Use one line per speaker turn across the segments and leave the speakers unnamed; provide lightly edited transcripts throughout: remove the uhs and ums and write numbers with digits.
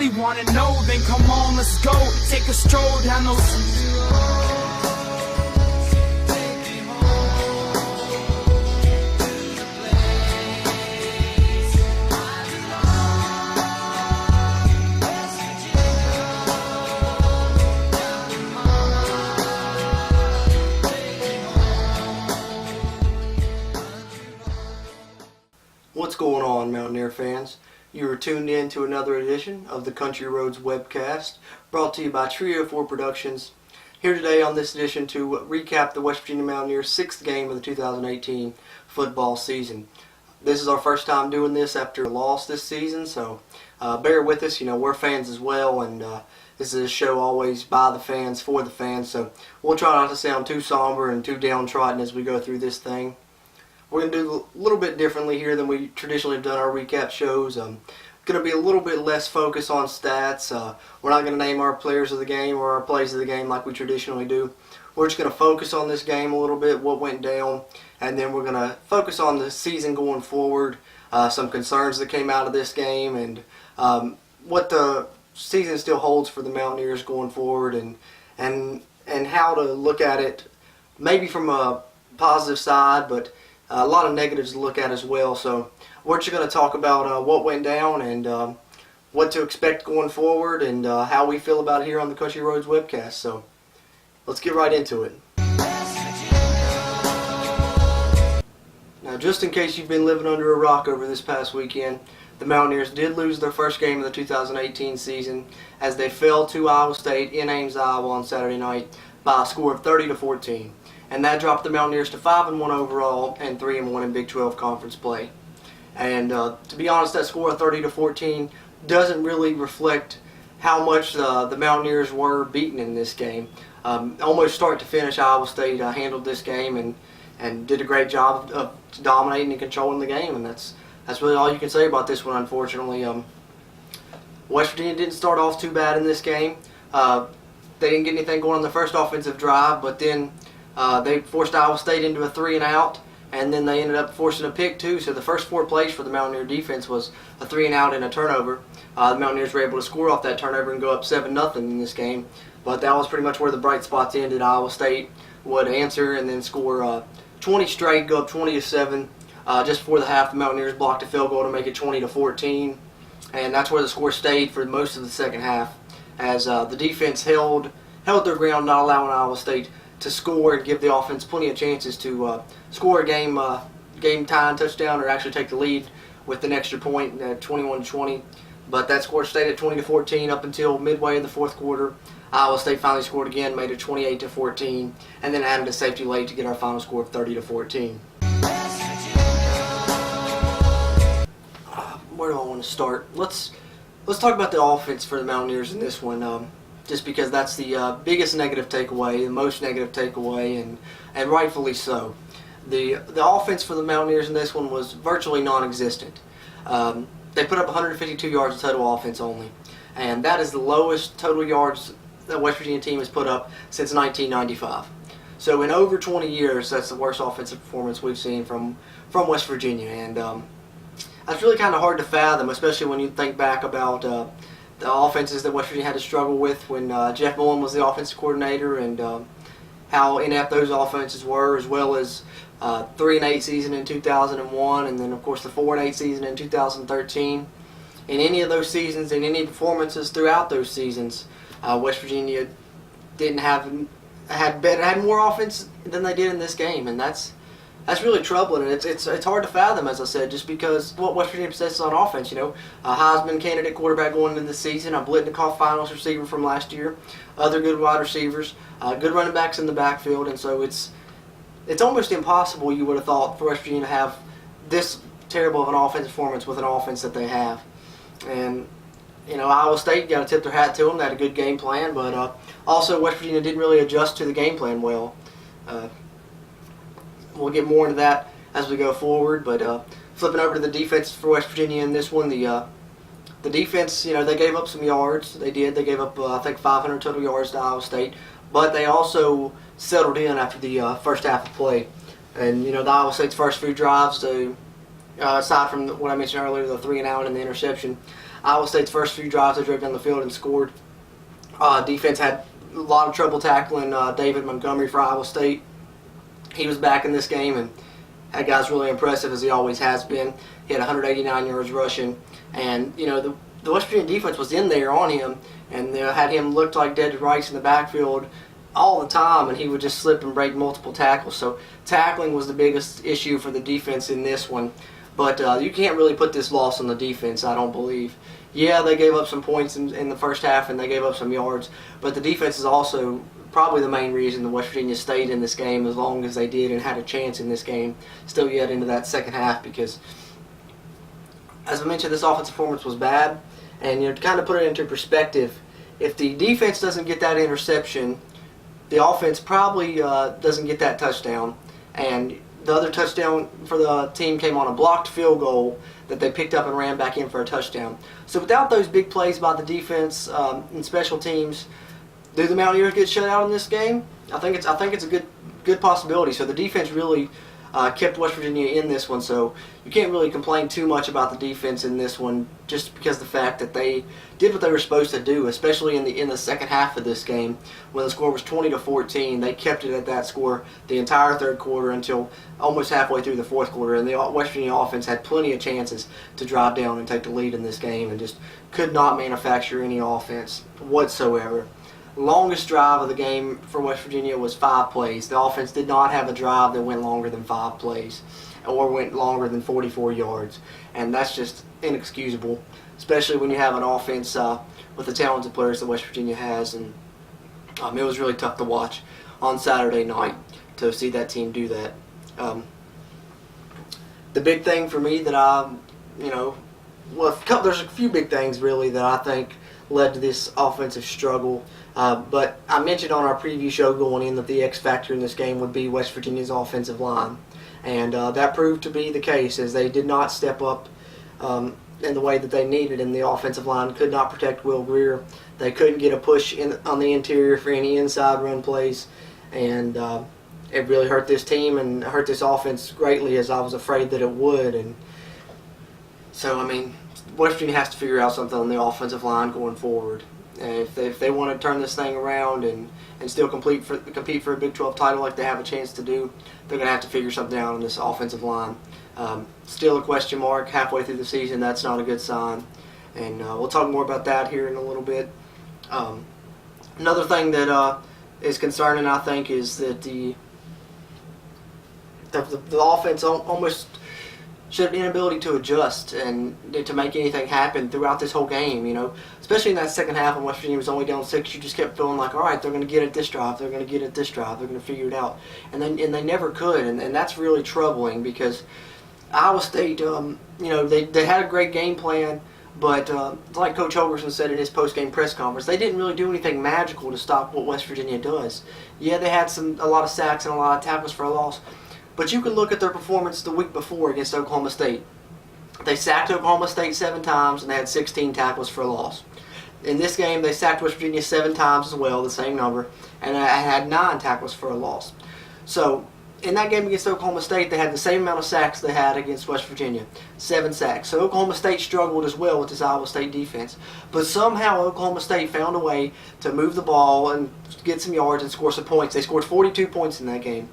really want to know, then come on, let's go. Take a stroll down those...
What's going on, Mountaineer fans? You are tuned in to another edition of the Country Roads Webcast, brought to you by Trio 4 Productions. Here today on this edition to recap the West Virginia Mountaineers' 6th game of the 2018 football season. This is our first time doing this after a loss this season, so bear with us. You know, we're fans as well, and this is a show always by the fans, for the fans, so we'll try not to sound too somber and too downtrodden as we go through this thing. We're going to do a little bit differently here than we traditionally have done our recap shows. Going to be a little bit less focus on stats. We're not going to name our players of the game or our plays of the game like we traditionally do. We're just going to focus on this game a little bit, what went down, and then we're going to focus on the season going forward, some concerns that came out of this game, and what the season still holds for the Mountaineers going forward, and how to look at it maybe from a positive side, but a lot of negatives to look at as well. So we're just going to talk about what went down and what to expect going forward, and how we feel about it here on the Country Roads Webcast. So let's get right into it. Now, just in case you've been living under a rock over this past weekend, the Mountaineers did lose their first game of the 2018 season as they fell to Iowa State in Ames, Iowa on Saturday night by a score of 30-14. And that dropped the Mountaineers to 5-1 overall and 3-1 in Big 12 conference play. And to be honest, that score of 30-14 doesn't really reflect how much the Mountaineers were beaten in this game. Almost start to finish, Iowa State handled this game and did a great job of dominating and controlling the game. And that's really all you can say about this one, unfortunately. West Virginia didn't start off too bad in this game. They didn't get anything going on the first offensive drive, but then they forced Iowa State into a 3-and-out, and then they ended up forcing a pick too. So the first 4 plays for the Mountaineer defense was a 3-and-out and a turnover. The Mountaineers were able to score off that turnover and go up 7-0 in this game. But that was pretty much where the bright spots ended. Iowa State would answer and then score 20 straight, go up 20-7. Just before the half, the Mountaineers blocked a field goal to make it 20-14, and that's where the score stayed for most of the second half, as the defense held their ground, not allowing Iowa State to score and give the offense plenty of chances to score a game time touchdown or actually take the lead with an extra point at 21-20. But that score stayed at 20-14 up until midway in the fourth quarter. Iowa State finally scored again, made it 28-14, and then added a safety late to get our final score of 30-14. Where do I want to start? Let's talk about the offense for the Mountaineers in this one. Just because that's the biggest negative takeaway, the most negative takeaway, and rightfully so. The offense for the Mountaineers in this one was virtually non-existent. They put up 152 yards of total offense only, and that is the lowest total yards that West Virginia team has put up since 1995. So in over 20 years, that's the worst offensive performance we've seen from West Virginia, and that's really kind of hard to fathom, especially when you think back about the offenses that West Virginia had to struggle with when Jeff Mullen was the offensive coordinator, and how inept those offenses were, as well as 3-8 season in 2001, and then of course the 4-8 season in 2013. In any of those seasons, in any performances throughout those seasons, West Virginia had more offense than they did in this game, and that's really troubling, and it's hard to fathom, as I said, just because what West Virginia possesses on offense. You know, a Heisman candidate quarterback going into the season, a Blitnikoff Finals receiver from last year, other good wide receivers, good running backs in the backfield, and so it's almost impossible, you would have thought, for West Virginia to have this terrible of an offensive performance with an offense that they have. And you know, Iowa State got to tip their hat to them. They had a good game plan, but also West Virginia didn't really adjust to the game plan well. We'll get more into that as we go forward, but flipping over to the defense for West Virginia in this one, the defense, you know, they gave up some yards. They did. They gave up, I think, 500 total yards to Iowa State, but they also settled in after the first half of play. And, you know, the Iowa State's first few drives, they aside from what I mentioned earlier, the 3-and-out and the interception. Iowa State's first few drives, they drove down the field and scored. Defense had a lot of trouble tackling David Montgomery for Iowa State. He was back in this game, and that guy's really impressive, as he always has been. He had 189 yards rushing, and the West Virginia defense was in there on him, and they had him looked like dead to rights in the backfield all the time, and he would just slip and break multiple tackles. So tackling was the biggest issue for the defense in this one. But you can't really put this loss on the defense, I don't believe. Yeah, they gave up some points in the first half, and they gave up some yards, but the defense is also probably the main reason the West Virginia stayed in this game as long as they did and had a chance in this game still yet into that second half, because, as I mentioned, this offensive performance was bad. And to kind of put it into perspective, if the defense doesn't get that interception, the offense probably doesn't get that touchdown. And the other touchdown for the team came on a blocked field goal that they picked up and ran back in for a touchdown. So without those big plays by the defense and special teams, do the Mountaineers get shut out in this game? I think it's a good possibility. So the defense really kept West Virginia in this one, so you can't really complain too much about the defense in this one, just because of the fact that they did what they were supposed to do, especially in the second half of this game when the score was 20-14. They kept it at that score the entire third quarter until almost halfway through the fourth quarter, and the West Virginia offense had plenty of chances to drive down and take the lead in this game and just could not manufacture any offense whatsoever. Longest drive of the game for West Virginia was 5 plays. The offense did not have a drive that went longer than 5 plays or went longer than 44 yards. And that's just inexcusable, especially when you have an offense with the talented players that West Virginia has. And it was really tough to watch on Saturday night to see that team do that. The big thing for me that there's a few big things really that I think led to this offensive struggle. But I mentioned on our preview show going in that the X factor in this game would be West Virginia's offensive line. And that proved to be the case, as they did not step up in the way that they needed, and the offensive line could not protect Will Greer. They couldn't get a push on the interior for any inside run plays. And it really hurt this team and hurt this offense greatly, as I was afraid that it would. And so, West Virginia has to figure out something on the offensive line going forward. And if they want to turn this thing around and still compete for a Big 12 title like they have a chance to do, they're going to have to figure something out on this offensive line. Still a question mark halfway through the season. That's not a good sign. And we'll talk more about that here in a little bit. Another thing that is concerning, I think, is that the offense almost showed an inability to adjust and to make anything happen throughout this whole game, Especially in that second half when West Virginia was only down 6, you just kept feeling like, all right, they're going to get it this drive, they're going to get it this drive, they're going to figure it out. And they never could, and that's really troubling, because Iowa State, they had a great game plan, but like Coach Holgerson said in his post-game press conference, they didn't really do anything magical to stop what West Virginia does. Yeah, they had a lot of sacks and a lot of tackles for a loss, but you can look at their performance the week before against Oklahoma State. They sacked Oklahoma State 7 times, and they had 16 tackles for a loss. In this game, they sacked West Virginia 7 times as well, the same number, and had 9 tackles for a loss. So, in that game against Oklahoma State, they had the same amount of sacks they had against West Virginia, 7 sacks. So Oklahoma State struggled as well with this Iowa State defense. But somehow Oklahoma State found a way to move the ball and get some yards and score some points. They scored 42 points in that game,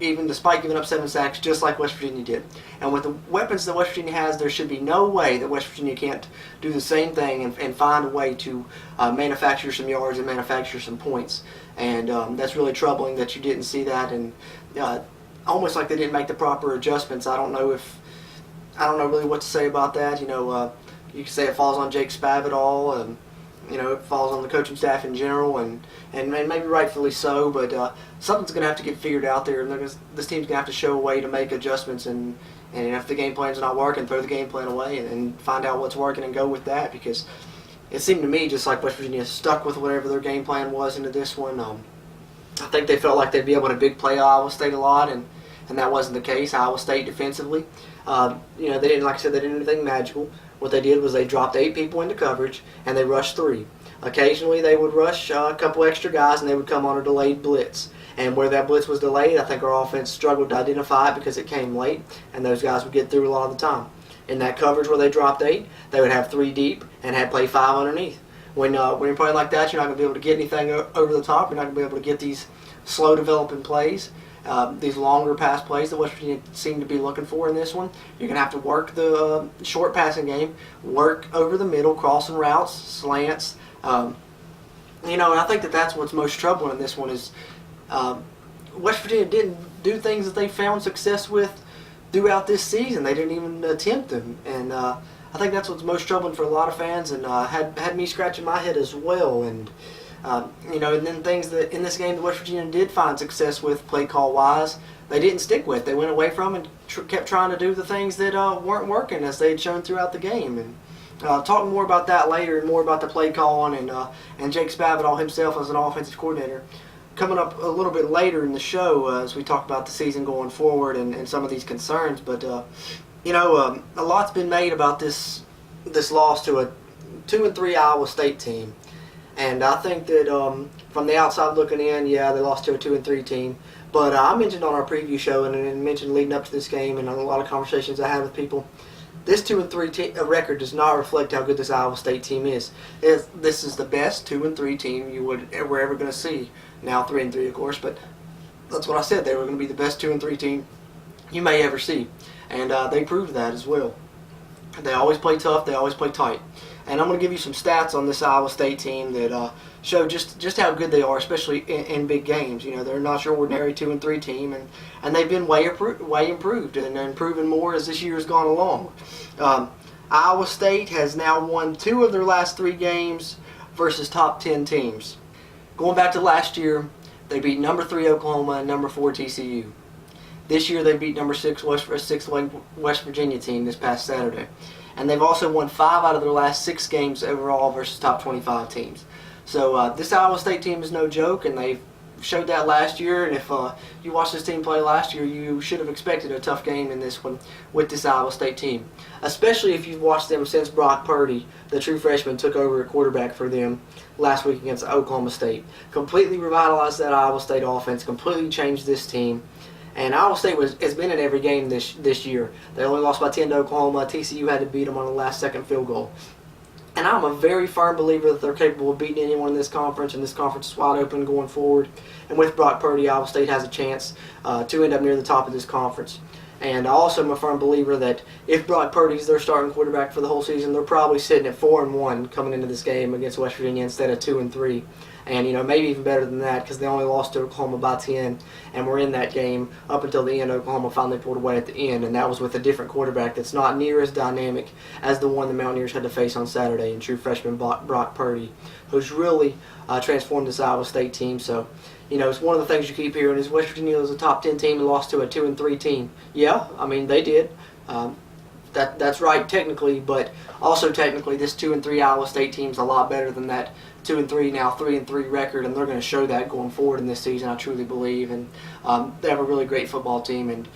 even despite giving up 7 sacks, just like West Virginia did. And with the weapons that West Virginia has, there should be no way that West Virginia can't do the same thing and find a way to manufacture some yards and manufacture some points. And that's really troubling that you didn't see that, and almost like they didn't make the proper adjustments. I don't know really what to say about that. You can say it falls on Jake Spavital, and it falls on the coaching staff in general, and maybe rightfully so. But something's going to have to get figured out there, and this team's going to have to show a way to make adjustments. And if the game plan's not working, throw the game plan away and find out what's working and go with that, because it seemed to me just like West Virginia stuck with whatever their game plan was into this one. I think they felt like they'd be able to big play Iowa State a lot, and that wasn't the case. Iowa State defensively, they didn't, like I said, they didn't do anything magical. What they did was they dropped 8 people into coverage, and they rushed 3. Occasionally they would rush a couple extra guys and they would come on a delayed blitz. And where that blitz was delayed, I think our offense struggled to identify it because it came late, and those guys would get through a lot of the time. In that coverage where they dropped 8, they would have 3 deep and had play 5 underneath. When you're playing like that, you're not going to be able to get anything over the top. You're not going to be able to get these slow developing plays, these longer pass plays that West Virginia seemed to be looking for in this one. You're going to have to work the short passing game, work over the middle, crossing routes, slants. And I think that's what's most troubling in this one is West Virginia didn't do things that they found success with throughout this season. They didn't even attempt them, and I think that's what's most troubling for a lot of fans, and had me scratching my head as well. And and then things that in this game that West Virginia did find success with play call wise, they didn't stick with. They went away from and kept trying to do the things that weren't working as they had shown throughout the game. And talk more about that later, and more about the play calling and Jake Spavital himself as an offensive coordinator coming up a little bit later in the show as we talk about the season going forward and some of these concerns. But a lot's been made about this loss to a 2-3 Iowa State team, and I think that from the outside looking in, yeah, they lost to a 2-3 team. But I mentioned on our preview show and mentioned leading up to this game and a lot of conversations I had with people, this 2-3 record does not reflect how good this Iowa State team is. This is the best 2-3 team we're ever going to see. Now 3-3, of course, but that's what I said. They were going to be the best 2-3 team you may ever see, and they proved that as well. They always play tough. They always play tight. And I'm going to give you some stats on this Iowa State team that show just how good they are, especially in big games. They're not your ordinary 2-3 team, and they've been way improved and improving more as this year has gone along. Iowa State has now won 2 of their last 3 games versus top 10 teams. Going back to last year, they beat number 3 Oklahoma and number 4 TCU. This year they beat number 6 West Virginia team this past Saturday. And they've also won 5 out of their last 6 games overall versus top 25 teams. So this Iowa State team is no joke, and they showed that last year. And if you watched this team play last year, you should have expected a tough game in this one with this Iowa State team, especially if you've watched them since Brock Purdy, the true freshman, took over at quarterback for them last week against Oklahoma State. Completely revitalized that Iowa State offense, completely changed this team. And Iowa State has been in every game this year. They only lost by 10 to Oklahoma. TCU had to beat them on the last-second field goal. And I'm a very firm believer that they're capable of beating anyone in this conference, and this conference is wide open going forward. And with Brock Purdy, Iowa State has a chance to end up near the top of this conference. And I also am a firm believer that if Brock Purdy's their starting quarterback for the whole season, they're probably sitting at 4-1 coming into this game against West Virginia instead of 2-3. And, maybe even better than that because they only lost to Oklahoma by 10 and were in that game up until the end. Oklahoma finally pulled away at the end, and that was with a different quarterback that's not near as dynamic as the one the Mountaineers had to face on Saturday in true freshman Brock Purdy, who's really transformed this Iowa State team. So, it's one of the things you keep hearing is West Virginia was a top 10 team and lost to a 2-3 team. Yeah, they did. That's right technically, but also technically this 2-3 Iowa State team's a lot better than that 2-3, now 3-3 record, and they're going to show that going forward in this season, I truly believe. And they have a really great football team, and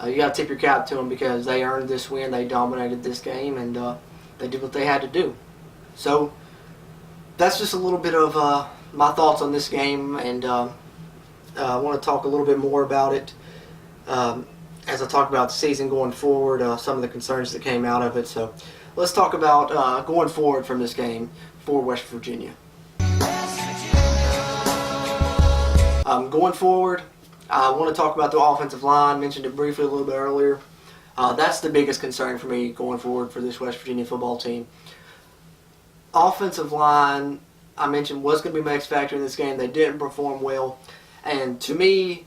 you got to tip your cap to them because they earned this win. They dominated this game, and they did what they had to do. So that's just a little bit of my thoughts on this game, and I want to talk a little bit more about it as I talk about the season going forward, some of the concerns that came out of it. So let's talk about going forward from this game for West Virginia. Going forward, I want to talk about the offensive line. Mentioned it briefly a little bit earlier. That's the biggest concern for me going forward for this West Virginia football team. Offensive line, I mentioned, was going to be my X factor in this game. They didn't perform well. And to me,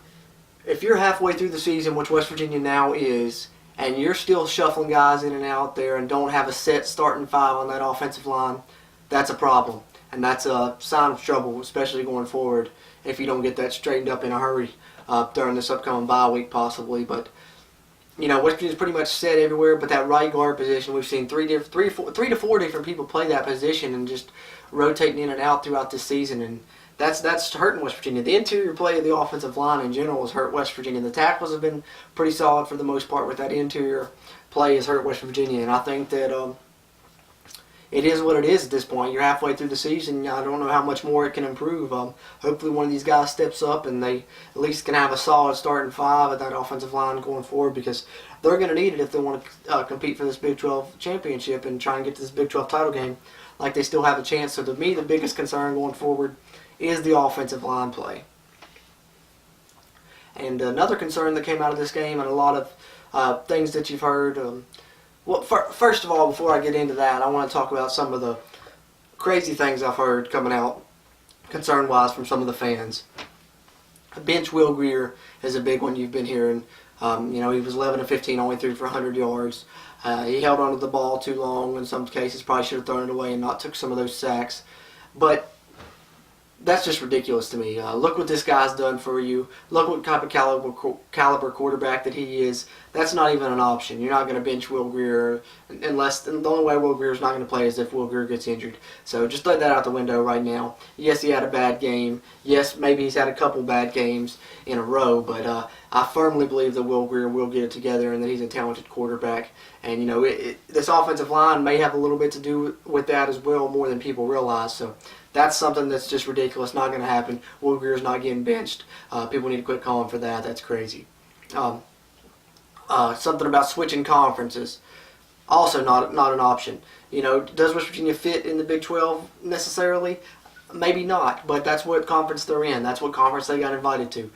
if you're halfway through the season, which West Virginia now is, and you're still shuffling guys in and out there and don't have a set starting 5 on that offensive line, that's a problem. And that's a sign of trouble, especially going forward, if you don't get that straightened up in a hurry during this upcoming bye week possibly. But, West Virginia's pretty much set everywhere, but that right guard position, we've seen 3 to 4 different people play that position and just rotating in and out throughout this season, and that's hurting West Virginia. The interior play of the offensive line in general has hurt West Virginia. The tackles have been pretty solid for the most part, but that interior play has hurt West Virginia, and I think that it is what it is at this point. You're halfway through the season. I don't know how much more it can improve. Hopefully one of these guys steps up and they at least can have a solid starting five at that offensive line going forward, because they're going to need it if they want to compete for this Big 12 championship and try and get to this Big 12 title game like they still have a chance. So to me, the biggest concern going forward is the offensive line play. And another concern that came out of this game, and a lot of things that you've heard. First of all, before I get into that, I want to talk about some of the crazy things I've heard coming out concern-wise from some of the fans. Bench Will Grier is a big one you've been hearing. He was 11 of 15, only threw for 100 yards. He held onto the ball too long in some cases, probably should have thrown it away and not took some of those sacks. But that's just ridiculous to me. Look what this guy's done for you. Look what type of caliber quarterback that he is. That's not even an option. You're not going to bench Will Grier unless the only way Will Grier's not going to play is if Will Grier gets injured. So just throw that out the window right now. Yes, he had a bad game. Yes, maybe he's had a couple bad games in a row, but I firmly believe that Will Grier will get it together and that he's a talented quarterback. And, this offensive line may have a little bit to do with that as well, more than people realize. So that's something that's just ridiculous. Not going to happen. Will Grier's not getting benched. People need to quit calling for that. That's crazy. Something about switching conferences. Also not an option. Does West Virginia fit in the Big 12 necessarily? Maybe not, but that's what conference they're in. That's what conference they got invited to.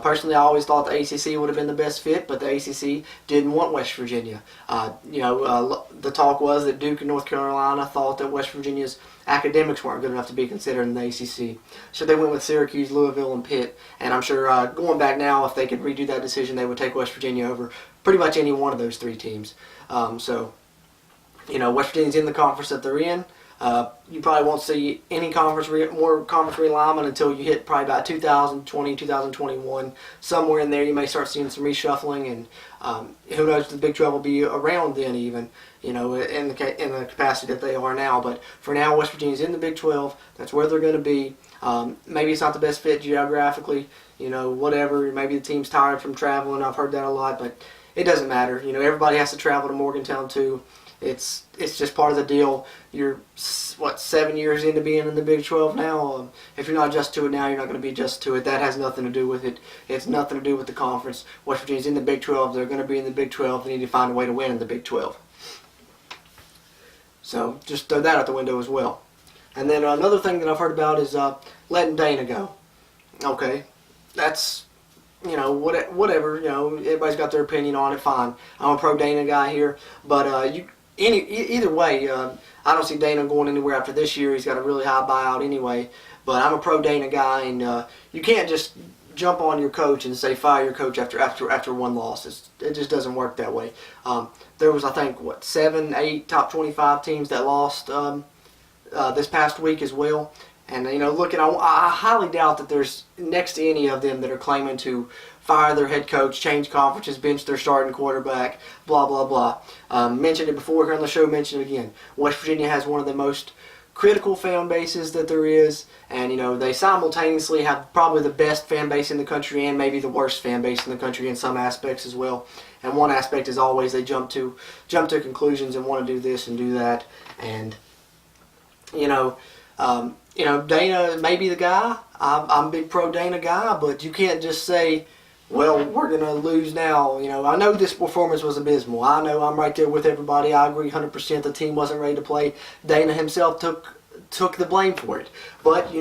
Personally, I always thought the ACC would have been the best fit, but the ACC didn't want West Virginia. The talk was that Duke and North Carolina thought that West Virginia's academics weren't good enough to be considered in the ACC. So they went with Syracuse, Louisville, and Pitt. And I'm sure going back now, if they could redo that decision, they would take West Virginia over pretty much any one of those three teams. West Virginia's in the conference that they're in. You probably won't see any more conference realignment until you hit probably about 2020, 2021. Somewhere in there you may start seeing some reshuffling, and who knows if the Big 12 will be around then even, in the capacity that they are now. But for now, West Virginia's in the Big 12. That's where they're going to be. Maybe it's not the best fit geographically, whatever. Maybe the team's tired from traveling. I've heard that a lot, but it doesn't matter. Everybody has to travel to Morgantown too. It's just part of the deal. You're 7 years into being in the Big 12 now. If you're not adjusted to it now, you're not going to be adjusted to it. That has nothing to do with it. It's nothing to do with the conference. West Virginia's in the Big 12. They're going to be in the Big 12. They need to find a way to win in the Big 12. So just throw that out the window as well. And then another thing that I've heard about is letting Dana go. Okay, that's whatever. Everybody's got their opinion on it. Fine. I'm a pro Dana guy here, but either way, I don't see Dana going anywhere after this year. He's got a really high buyout anyway. But I'm a pro Dana guy, and you can't just jump on your coach and say fire your coach after one loss. It just doesn't work that way. There was, I think, 7, 8 top 25 teams that lost this past week as well. And I highly doubt that there's next to any of them that are claiming to fire their head coach, change conferences, bench their starting quarterback, blah, blah, blah. Mentioned it before here on the show, mentioned it again. West Virginia has one of the most critical fan bases that there is, and they simultaneously have probably the best fan base in the country and maybe the worst fan base in the country in some aspects as well. And one aspect is always they jump to conclusions and want to do this and do that. And Dana may be the guy. I'm a big pro Dana guy, but you can't just say, well, we're going to lose now. I know this performance was abysmal. I know I'm right there with everybody. I agree 100% the team wasn't ready to play. Dana himself took the blame for it. But,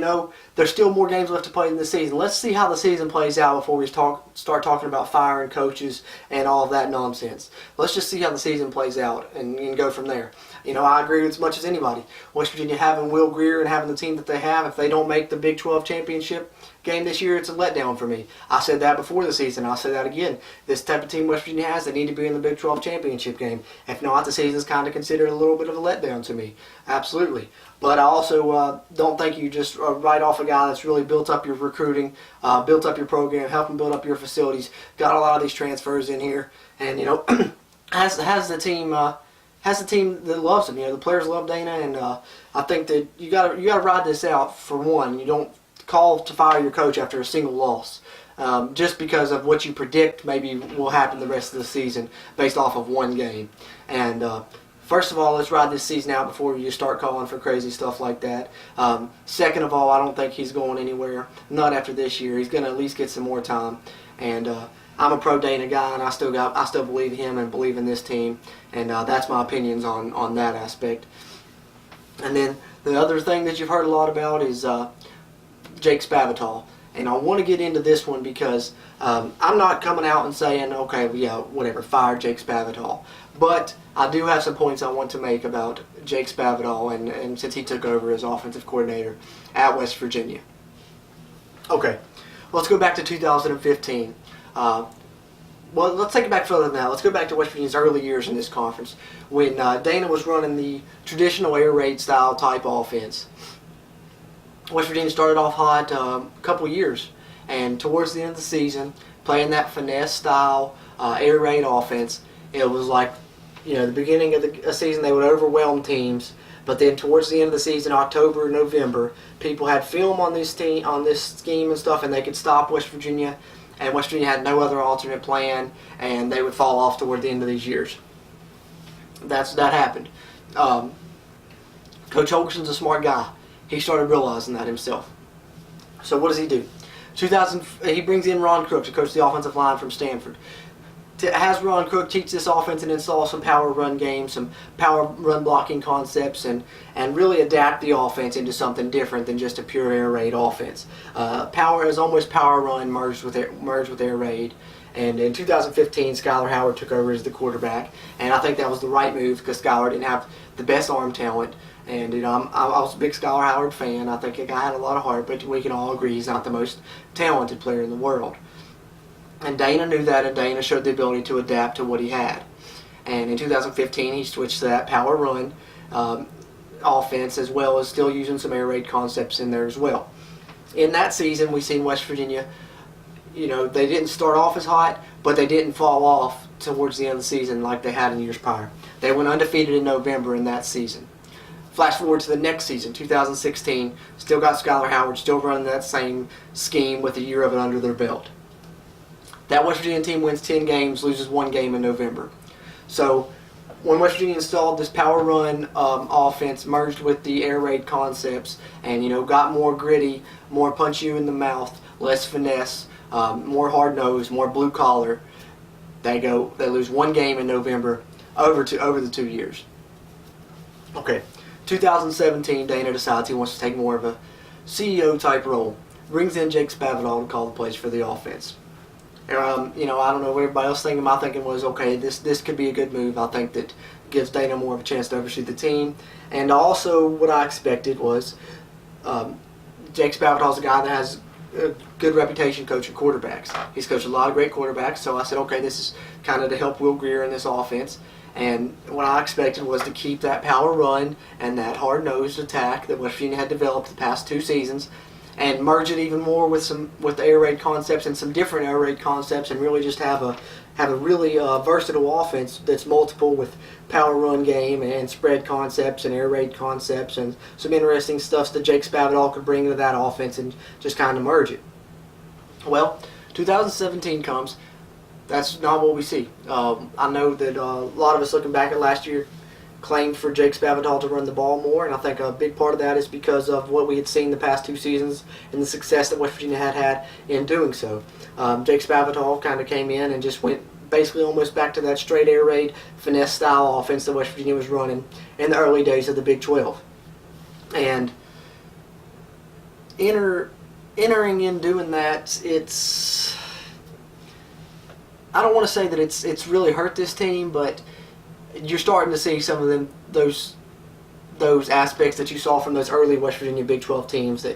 there's still more games left to play in the season. Let's see how the season plays out before we start talking about firing coaches and all of that nonsense. Let's just see how the season plays out and go from there. I agree as much as anybody. West Virginia having Will Grier and having the team that they have, if they don't make the Big 12 championship game this year, it's a letdown for me. I said that before the season. I'll say that again. This type of team West Virginia has, they need to be in the Big 12 championship game. If not, the season's kind of considered a little bit of a letdown to me. Absolutely. But I also don't think you just write off a guy that's really built up your recruiting, built up your program, helped him build up your facilities, got a lot of these transfers in here, and has the team that loves him. The players love Dana, and I think that you got to ride this out. For one, you don't call to fire your coach after a single loss, just because of what you predict maybe will happen the rest of the season based off of one game. And First of all, let's ride this season out before you start calling for crazy stuff like that. Second of all, I don't think he's going anywhere. Not after this year. He's going to at least get some more time. And I'm a pro Dana guy, and I still believe in him and believe in this team. And that's my opinions on that aspect. And then the other thing that you've heard a lot about is Jake Spavital. And I want to get into this one because I'm not coming out and saying, okay, yeah, whatever, fire Jake Spavital. But I do have some points I want to make about Jake Spavital and since he took over as offensive coordinator at West Virginia. Okay, let's go back to 2015. Well, let's take it back further than that. Let's go back to West Virginia's early years in this conference when Dana was running the traditional air raid style type offense. West Virginia started off hot a couple years, and towards the end of the season, playing that finesse style air raid offense, it was like, the beginning of the season they would overwhelm teams, but then towards the end of the season, October, November, people had film on this scheme and stuff, and they could stop West Virginia, and West Virginia had no other alternate plan, and they would fall off toward the end of these years. That happened. Coach Holgerson's a smart guy. He started realizing that himself. So what does he do? He brings in Ron Crook to coach the offensive line from Stanford. Has Ron Crook teach this offense and install some power run games, some power run blocking concepts, and really adapt the offense into something different than just a pure air raid offense. Power is almost power run merged with air raid. And in 2015, Skylar Howard took over as the quarterback, and I think that was the right move because Skylar didn't have the best arm talent. And I was a big Skylar Howard fan. I think the guy had a lot of heart, but we can all agree he's not the most talented player in the world. And Dana knew that, and Dana showed the ability to adapt to what he had. And in 2015, he switched to that power run offense, as well as still using some air raid concepts in there as well. In that season, we seen West Virginia, they didn't start off as hot, but they didn't fall off towards the end of the season like they had in years prior. They went undefeated in November in that season. Flash forward to the next season, 2016, still got Skylar Howard, still running that same scheme with a year of it under their belt. That West Virginia team wins 10 games, loses 1 game in November. So when West Virginia installed this power run offense, merged with the air raid concepts, and got more gritty, more punch you in the mouth, less finesse, more hard nose, more blue collar, they lose 1 game in November over the 2 years. Okay. 2017, Dana decides he wants to take more of a CEO type role. Brings in Jake Spavital to call the plays for the offense. And, I don't know what everybody else thinking. My thinking was, okay, this could be a good move. I think that gives Dana more of a chance to oversee the team. And also, what I expected was Jake Spavital's a guy that has a good reputation coaching quarterbacks. He's coached a lot of great quarterbacks. So I said, okay, this is kind of to help Will Greer in this offense. And what I expected was to keep that power run and that hard-nosed attack that West Virginia had developed the past 2 seasons, and merge it even more with the air raid concepts and some different air raid concepts, and really just have a really versatile offense that's multiple with power run game and spread concepts and air raid concepts and some interesting stuff that Jake Spavital could bring into that offense and just kind of merge it. Well, 2017 comes. That's not what we see. I know that a lot of us looking back at last year claimed for Jake Spavital to run the ball more, and I think a big part of that is because of what we had seen the past 2 seasons and the success that West Virginia had in doing so. Jake Spavital kind of came in and just went basically almost back to that straight air raid finesse style offense that West Virginia was running in the early days of the Big 12. And entering in doing that, I don't want to say that it's really hurt this team, but you're starting to see some of those aspects that you saw from those early West Virginia Big 12 teams,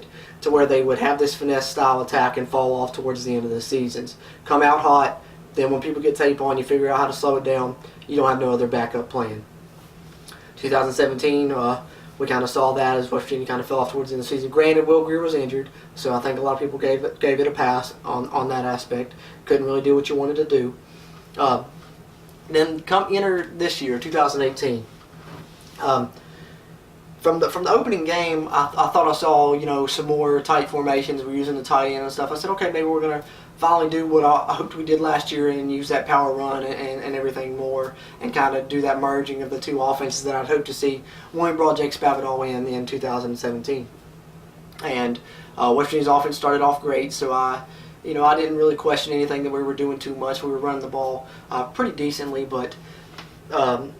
to where they would have this finesse style attack and fall off towards the end of the seasons. Come out hot, then when people get tape on, you figure out how to slow it down. You don't have no other backup plan. 2017, we kind of saw that as West Virginia kind of fell off towards the end of the season. Granted, Will Greer was injured, so I think a lot of people gave it a pass on that aspect. Couldn't really do what you wanted to do. Then enter this year, 2018. from the opening game, I thought I saw some more tight formations. We're using the tight end and stuff. I said, okay, maybe we're gonna finally do what I hoped we did last year and use that power run and everything more, and kind of do that merging of the two offenses that I'd hoped to see when we brought Jake Spavital in 2017. And West Virginia's offense started off great, so I didn't really question anything that we were doing too much. We were running the ball pretty decently, but then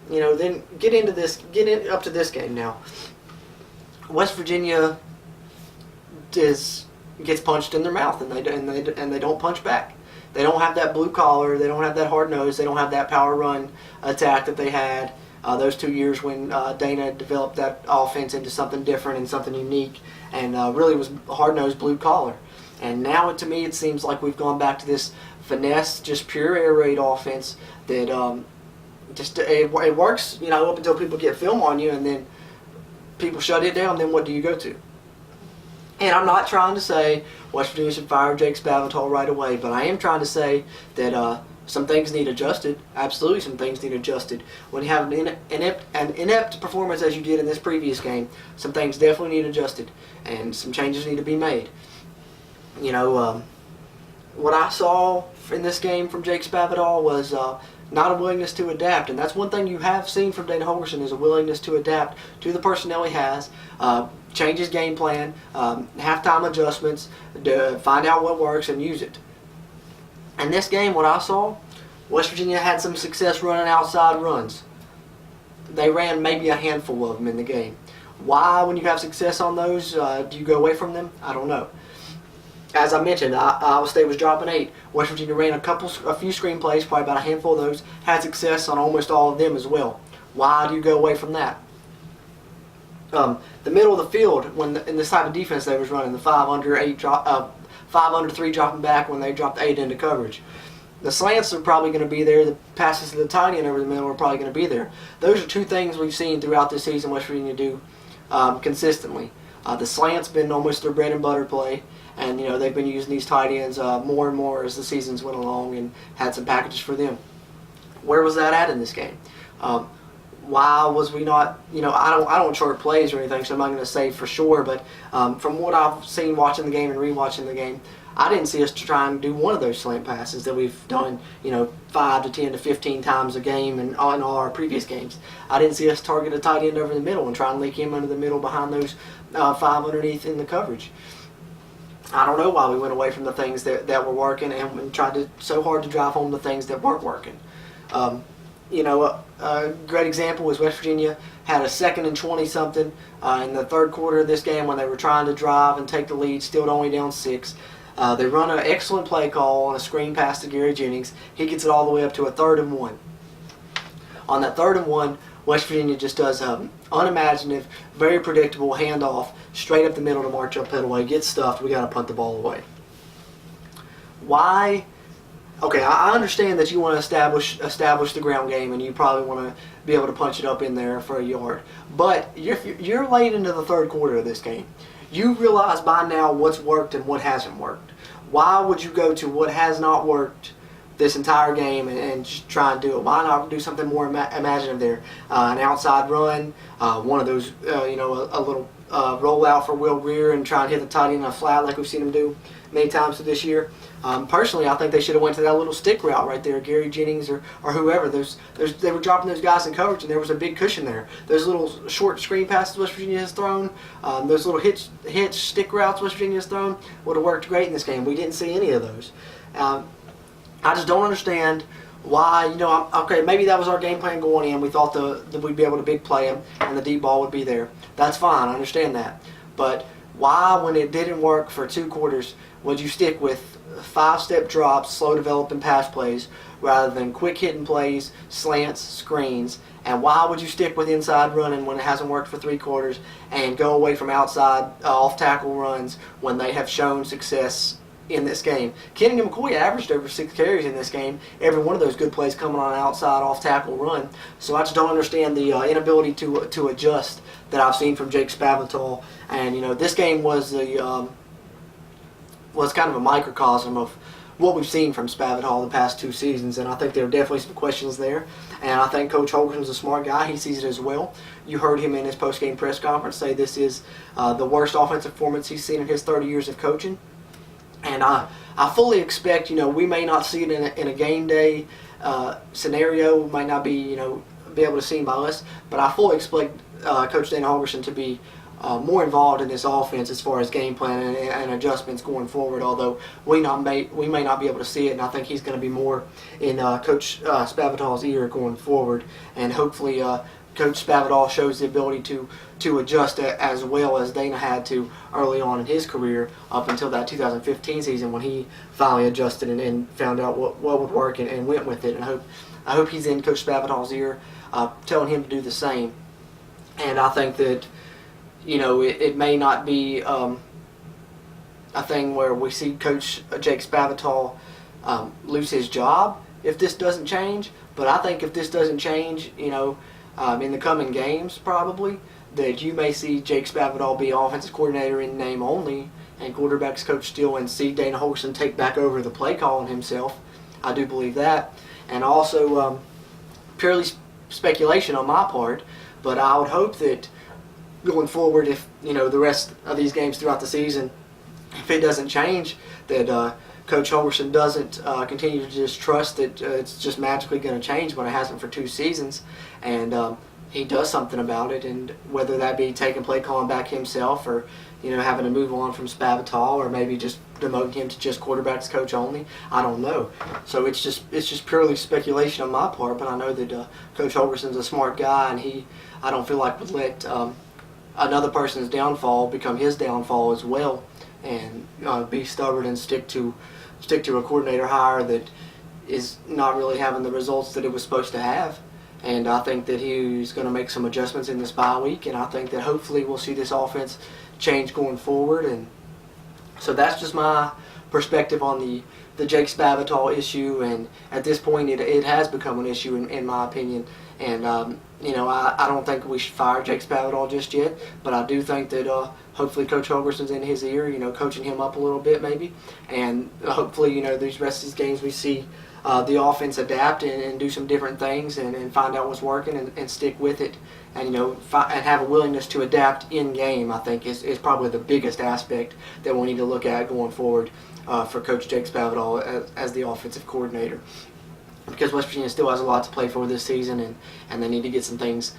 up to this game now. West Virginia gets punched in their mouth, and they don't punch back. They don't have that blue collar. They don't have that hard nose. They don't have that power run attack that they had those 2 years when Dana developed that offense into something different and something unique, and really was hard nosed blue collar. And now, to me, it seems like we've gone back to this finesse, just pure air raid offense that it works, up until people get film on you, and then people shut it down. Then what do you go to? And I'm not trying to say West Virginia should fire Jake Spavital right away, but I am trying to say that some things need adjusted. Absolutely, some things need adjusted. When you have an inept performance as you did in this previous game, some things definitely need adjusted, and some changes need to be made. What I saw in this game from Jake Spavital was not a willingness to adapt, and that's one thing you have seen from Dana Holgorsen, is a willingness to adapt to the personnel he has, change his game plan, halftime adjustments, to find out what works and use it. In this game, what I saw, West Virginia had some success running outside runs. They ran maybe a handful of them in the game. Why, when you have success on those, do you go away from them? I don't know. As I mentioned, Iowa State was dropping 8. West Virginia ran a few screen plays, probably about a handful of those, had success on almost all of them as well. Why do you go away from that? The middle of the field, in this type of defense they was running, the 5 under 3 dropping back when they dropped 8 into coverage. The slants are probably going to be there. The passes to the tight end over the middle are probably going to be there. Those are two things we've seen throughout this season West Virginia do consistently. The slant's been almost their bread and butter play, and they've been using these tight ends more and more as the seasons went along, and had some packages for them. Where was that at in this game? Why was we not? I don't chart plays or anything, so I'm not going to say for sure. But from what I've seen watching the game and rewatching the game, I didn't see us try and do one of those slant passes that we've done, 5 to 10 to 15 times a game and in all our previous games. I didn't see us target a tight end over the middle and try and leak him under the middle behind those 5 underneath in the coverage. I don't know why we went away from the things that were working and tried so hard to drive home the things that weren't working. A great example was West Virginia had a 2nd and 20-something in the third quarter of this game when they were trying to drive and take the lead, still only down 6. They run an excellent play call on a screen pass to Gary Jennings. He gets it all the way up to a 3rd and 1. On that 3rd and 1, West Virginia just does unimaginative, very predictable handoff straight up the middle to march uphill away, get stuffed, we got to punt the ball away. Why? Okay, I understand that you want to establish the ground game, and you probably want to be able to punch it up in there for a yard. But you're late into the 3rd quarter of this game. You realize by now what's worked and what hasn't worked. Why would you go to what has not worked this entire game and just try and do it? Why not do something more imaginative there? An outside run, one of those, a little rollout for Will Greer and try and hit the tight end in a flat like we've seen him do many times this year. Personally, I think they should have went to that little stick route right there, Gary Jennings or whoever. They were dropping those guys in coverage, and there was a big cushion there. Those little short screen passes West Virginia has thrown, those little hitch stick routes West Virginia has thrown would have worked great in this game. We didn't see any of those. I just don't understand why. Okay, maybe that was our game plan going in. We thought that we'd be able to big play them and the deep ball would be there. That's fine. I understand that. But why, when it didn't work for 2 quarters, would you stick with 5-step drops, slow developing pass plays, rather than quick hitting plays, slants, screens? And why would you stick with inside running when it hasn't worked for 3 quarters, and go away from outside off-tackle runs when they have shown success in this game? Kenny McCoy averaged over 6 carries in this game, every one of those good plays coming on an outside off-tackle run. So I just don't understand the inability to adjust that I've seen from Jake Spavital. And this game was was kind of a microcosm of what we've seen from Spavital the past 2 seasons, and I think there are definitely some questions there. And I think Coach Holgorsen's a smart guy. He sees it as well. You heard him in his post-game press conference say this is the worst offensive performance he's seen in his 30 years of coaching. And I fully expect, we may not see it in a game day scenario, might not be, be able to see him by us, but I fully expect Coach Dana Holgorsen to be more involved in this offense as far as game plan and adjustments going forward, although we may not be able to see it, and I think he's going to be more in Coach Spavital's ear going forward, and hopefully Coach Spavital shows the ability to adjust as well as Dana had to early on in his career up until that 2015 season when he finally adjusted and found out what would work and went with it. And I hope he's in Coach Spavital's ear, telling him to do the same. And I think that it may not be a thing where we see Coach Jake Spavital lose his job if this doesn't change. But I think if this doesn't change, in the coming games probably, that you may see Jake Spavital be offensive coordinator in name only and quarterbacks coach still, and see Dana Holgorsen take back over the play calling himself. I do believe that. And also purely speculation on my part, but I would hope that going forward, if the rest of these games throughout the season, if it doesn't change, that Coach Holgorsen doesn't continue to just trust that it's just magically going to change when it hasn't for 2 seasons, and he does something about it, and whether that be taking play calling back himself, or having to move on from Spavital, or maybe just demoting him to just quarterbacks coach only, I don't know. So it's just purely speculation on my part, but I know that Coach Holgorsen's a smart guy, and I don't feel like would let another person's downfall become his downfall as well, and be stubborn and stick to a coordinator hire that is not really having the results that it was supposed to have. And I think that he's going to make some adjustments in this bye week, and I think that hopefully we'll see this offense change going forward. And so that's just my perspective on the Jake Spavital issue, and at this point it has become an issue in my opinion. And I don't think we should fire Jake Spavital just yet, but I do think that hopefully Coach Holgorsen's in his ear, coaching him up a little bit maybe, and hopefully these rest of these games we see the offense adapt and do some different things and find out what's working and stick with it, and and have a willingness to adapt in game. I think is probably the biggest aspect that we need to look at going forward for Coach Jake Spavital as the offensive coordinator, because West Virginia still has a lot to play for this season, and they need to get some things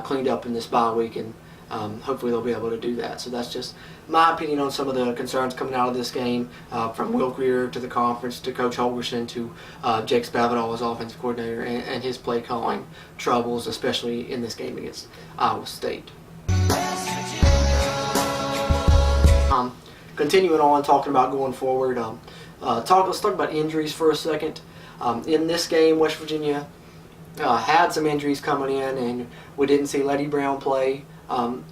cleaned up in this bye week, and hopefully they'll be able to do that. So that's just my opinion on some of the concerns coming out of this game, from Will Greer to the conference to Coach Holgorsen to Jake Spavital as offensive coordinator, and his play calling troubles, especially in this game against Iowa State. Continuing on, talking about going forward, let's talk about injuries for a second. In this game, West Virginia had some injuries coming in, and we didn't see Letty Brown play.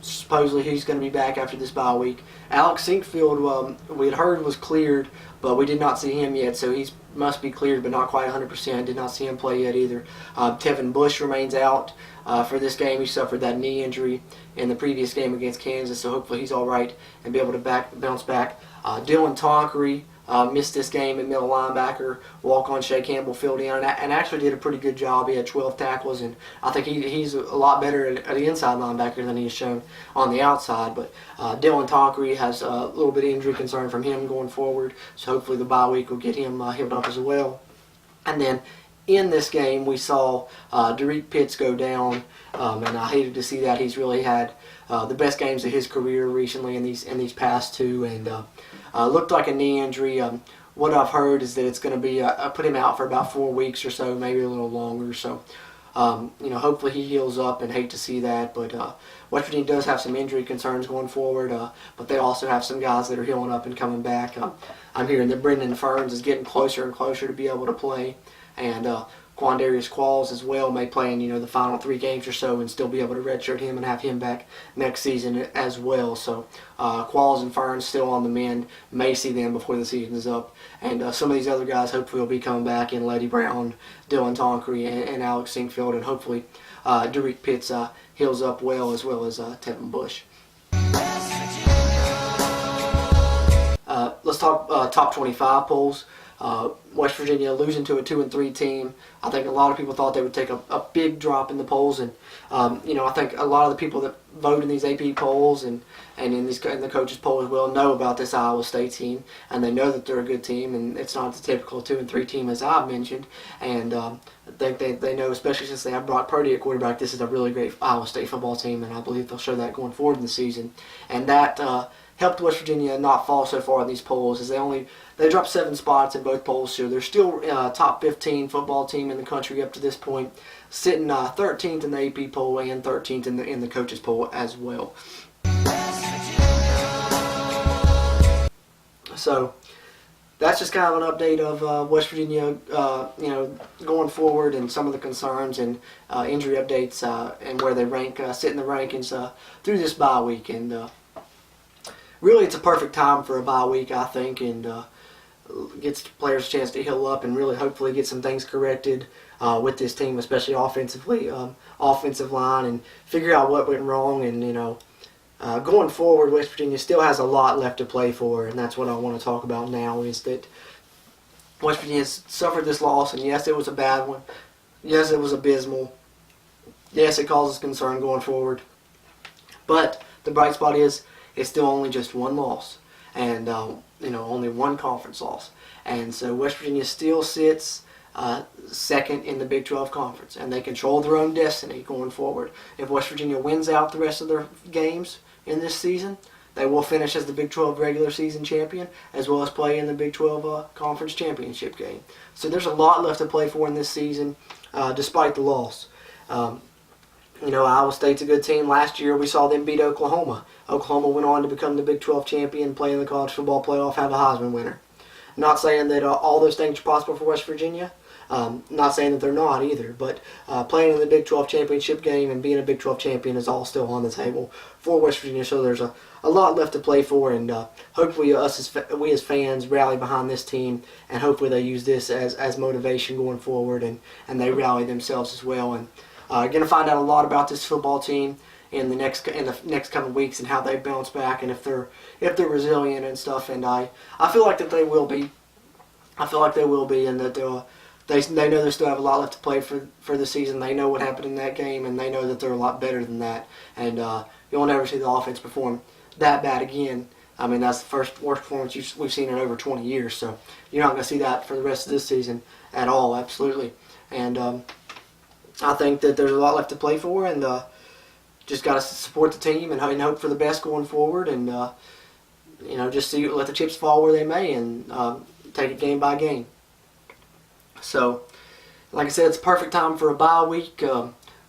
Supposedly he's going to be back after this bye week. Alex Sinkfield, we had heard was cleared, but we did not see him yet, so he must be cleared, but not quite 100%. Did not see him play yet either. Tevin Bush remains out for this game. He suffered that knee injury in the previous game against Kansas, so hopefully he's all right and be able to bounce back. Dylan Tonkery missed this game at middle linebacker. Walk-on Shea Campbell filled in and actually did a pretty good job. He had 12 tackles, and I think he's a lot better at the inside linebacker than he has shown on the outside. But Dylan Tonkery has a little bit of injury concern from him going forward, so hopefully the bye week will get him healed up as well. And then in this game, we saw Derek Pitts go down, and I hated to see that. He's really had the best games of his career recently in these past 2, and looked like a knee injury. What I've heard is that it's going to be put him out for about 4 weeks or so, maybe a little longer. So, hopefully he heals up, and hate to see that. But West Virginia does have some injury concerns going forward, but they also have some guys that are healing up and coming back. I'm hearing that Brendan Ferns is getting closer and closer to be able to play, and Quandarius Qualls as well may play in the final 3 games or so and still be able to redshirt him and have him back next season as well. So Qualls and Ferns still on the mend. May see them before the season is up. And some of these other guys hopefully will be coming back in Letty Brown, Dylan Tonkery, and Alex Sinkfield, and hopefully Derek Pitts heals up well as Tevin Bush. Let's talk top 25 polls. West Virginia losing to a 2-3 team. I think a lot of people thought they would take a big drop in the polls, and I think a lot of the people that vote in these AP polls and in the coaches poll as well know about this Iowa State team, and they know that they're a good team, and it's not the typical 2-3 team as I've mentioned. And I think they know, especially since they have Brock Purdy at quarterback, this is a really great Iowa State football team, and I believe they'll show that going forward in the season. And that helped West Virginia not fall so far in these polls, as they dropped 7 spots in both polls, so they're still top 15 football team in the country up to this point, sitting 13th in the AP poll and 13th in the coaches poll as well. So that's just kind of an update of West Virginia, going forward, and some of the concerns and injury updates and where they rank, sit in the rankings through this bye week. And really, it's a perfect time for a bye week, I think, and gets players a chance to heal up and really hopefully get some things corrected with this team, especially offensively, offensive line, and figure out what went wrong. And going forward, West Virginia still has a lot left to play for, and that's what I want to talk about now, is that West Virginia has suffered this loss, and yes, it was a bad one. Yes, it was abysmal. Yes, it causes concern going forward. But the bright spot is it's still only just one loss, and only one conference loss. And so West Virginia still sits second in the Big 12 Conference, and they control their own destiny going forward. If West Virginia wins out the rest of their games in this season, they will finish as the Big 12 regular season champion, as well as play in the Big 12 Conference Championship game. So there's a lot left to play for in this season, despite the loss. Iowa State's a good team. Last year we saw them beat Oklahoma. Oklahoma went on to become the Big 12 champion, play in the college football playoff, have a Heisman winner. Not saying that all those things are possible for West Virginia. Not saying that they're not either, but playing in the Big 12 championship game and being a Big 12 champion is all still on the table for West Virginia. So there's a lot left to play for, and hopefully we as fans rally behind this team, and hopefully they use this as motivation going forward, and they rally themselves as well. And going to find out a lot about this football team in the next couple of weeks, and how they bounce back, and if they're resilient and stuff. And I feel like that they will be. I feel like they will be, and that they know they still have a lot left to play for the season. They know what happened in that game, and they know that they're a lot better than that. And you'll never see the offense perform that bad again. I mean, that's the worst performance we've seen in over 20 years. So you're not going to see that for the rest of this season at all, absolutely. And I think that there's a lot left to play for, and just got to support the team and hope for the best going forward, and just let the chips fall where they may, and take it game by game. So, like I said, it's a perfect time for a bye week.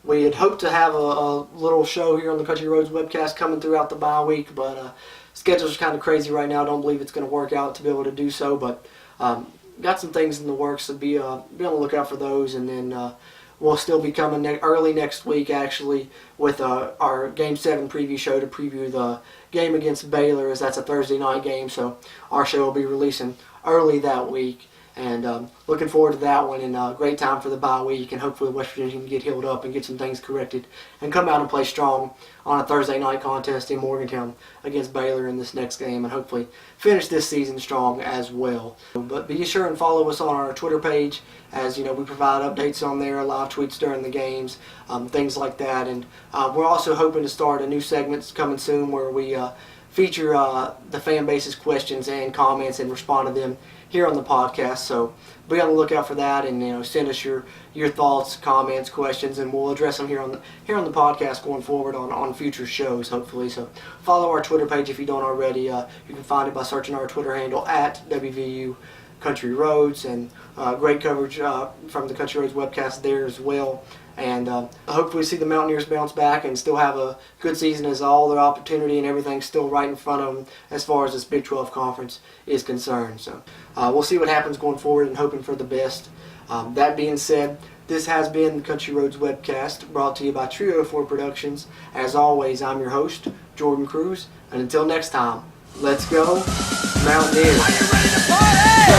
We had hoped to have a little show here on the Country Roads Webcast coming throughout the bye week, but schedules are kind of crazy right now. I don't believe it's going to work out to be able to do so, but got some things in the works, so be on the lookout for those. And then we'll still be coming early next week, actually, with our Game 7 preview show to preview the game against Baylor, as that's a Thursday night game. So our show will be releasing early that week. And looking forward to that one, and a great time for the bye week, and hopefully West Virginia can get healed up and get some things corrected and come out and play strong on a Thursday night contest in Morgantown against Baylor in this next game, and hopefully finish this season strong as well. But be sure and follow us on our Twitter page, as we provide updates on there, live tweets during the games, things like that. And we're also hoping to start a new segment coming soon where we feature the fan base's questions and comments and respond to them here on the podcast. So be on the lookout for that, and send us your thoughts, comments, questions, and we'll address them here on the podcast going forward on future shows, hopefully. So follow our Twitter page if you don't already. You can find it by searching our Twitter handle at WVU Country Roads, and great coverage from the Country Roads Webcast there as well. And hopefully see the Mountaineers bounce back and still have a good season, as all their opportunity and everything's still right in front of them as far as this Big 12 Conference is concerned. So we'll see what happens going forward, and hoping for the best. That being said, this has been the Country Roads Webcast, brought to you by Trio 4 Productions. As always, I'm your host, Jordan Cruz, and until next time, let's go Mountaineers! Are you ready to party?